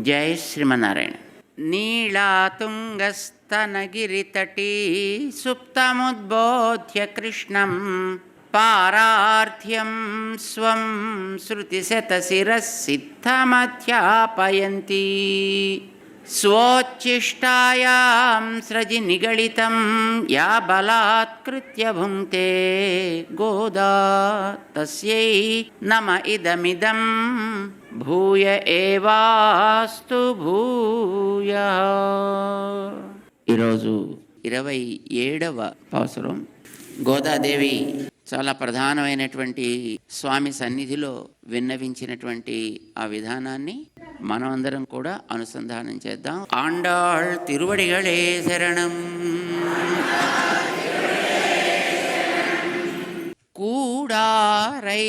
జై శ్రీమన్నారాయణ. నీళాతుంగస్తనగిరితటీ సుప్తముద్బోధ్య కృష్ణం పారార్థ్యం స్వం శృతిశతశిరసిద్ధమధ్యాపయంతి స్వోచ్ఛిష్టాయాం స్రజి నిగళితం యా బలాత్కృత్య భుంక్తే గోదా తస్యై నమ ఇదమిదం భూయ ఏవాస్తు భూయ. ఈరోజు 27వ పాసురం. గోదాదేవి చాలా ప్రధానమైనటువంటి స్వామి సన్నిధిలో విన్నవించినటువంటి ఆ విధానాన్ని మనం అందరం కూడా అనుసంధానం చేద్దాం. ఆండాళ్ తిరువడిగళే శరణం. కూడారై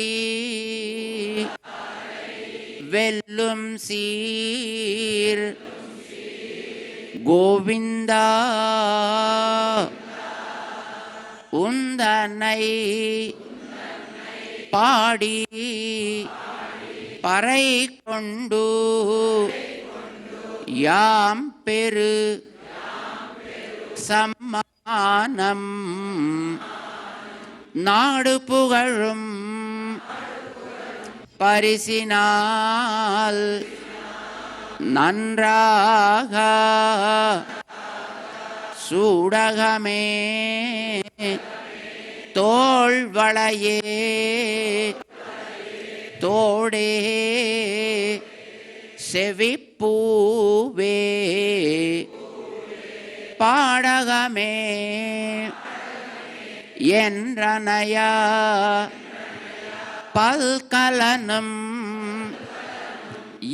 వెల్లుం సీర్ గోవిందా உந்தனை பாடி பறை கொண்டு யாம் பெரு சம்மானம் நாடு புகழும் பரிசினால் நன்றாக சூடகமே தோள்வளையே தோடே செவிப்பூவே பாடகமே என்றனையா பல்கலனும்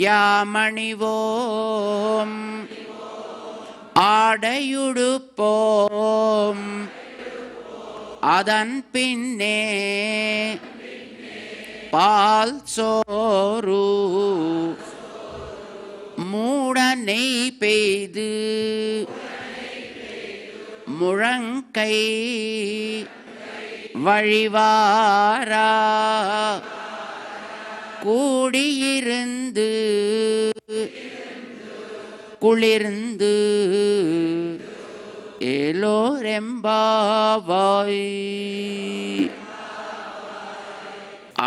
யாமணிவோம் ஆடையுடுப்போம் அதன் பின்னே பால் சோறு மூட நெய் பெய்து முழங்கை வழிவாரா கூடியிருந்து குளிர்ந்து ஏலோரெம்பாவாய்.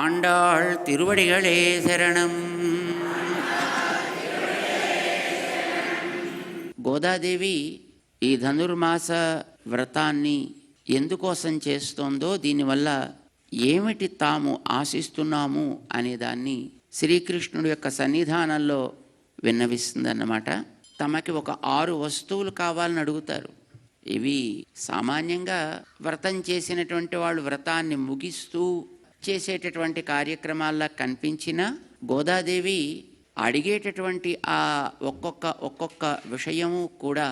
ఆండాళ్ తిరువడిగళే శరణం. గోదాదేవి ఈ ధనుర్మాస వ్రతాన్ని ఎందుకోసం చేస్తోందో, దీనివల్ల ఏమిటి తాము ఆశిస్తున్నాము అనేదాన్ని శ్రీకృష్ణుడి యొక్క సన్నిధానంలో విన్నవిస్తుందన్నమాట. తమకి ఒక 6 వస్తువులు కావాలని అడుగుతారు. ఇవి సామాన్యంగా వ్రతం చేసినటువంటి వాళ్ళు వ్రతాన్ని ముగిస్తూ చేసేటటువంటి కార్యక్రమాల్లో కనిపించిన గోదాదేవి అడిగేటటువంటి ఆ ఒక్కొక్క విషయము కూడా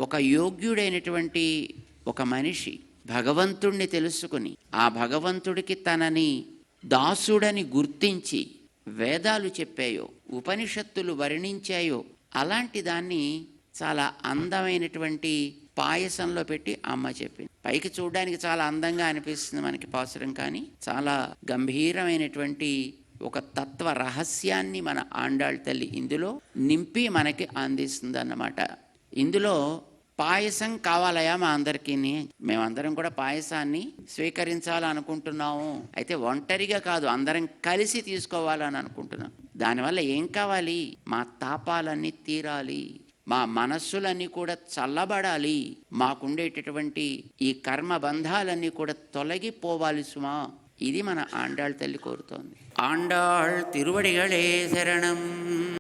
ఒక యోగ్యుడైనటువంటి ఒక మనిషి భగవంతుణ్ణి తెలుసుకుని ఆ భగవంతుడికి తనని దాసుడని గుర్తించి వేదాలు చెప్పాయో, ఉపనిషత్తులు వర్ణించాయో అలాంటి దాన్ని చాలా అందమైనటువంటి పాయసంలో పెట్టి అమ్మ చెప్పింది. పైకి చూడడానికి చాలా అందంగా అనిపిస్తుంది మనకి పాసురం, కానీ చాలా గంభీరమైనటువంటి ఒక తత్వ రహస్యాన్ని మన ఆండాళ్ తల్లి ఇందులో నింపి మనకి అందిస్తుంది అన్నమాట. ఇందులో పాయసం కావాలయా మా అందరికీ, మేమందరం కూడా పాయసాన్ని స్వీకరించాలనుకుంటున్నాము. అయితే ఒంటరిగా కాదు, అందరం కలిసి తీసుకోవాలని అనుకుంటున్నాం. దానివల్ల ఏం కావాలి? మా తాపాలన్నీ తీరాలి, మా మనస్సులన్నీ కూడా చల్లబడాలి, మాకుండేటటువంటి ఈ కర్మ బంధాలన్నీ కూడా తొలగిపోవాలి సుమా. ఇది మన ఆండాళ్ తల్లి కోరుతోంది. ఆండాళ్ తిరువడిగళే శరణం.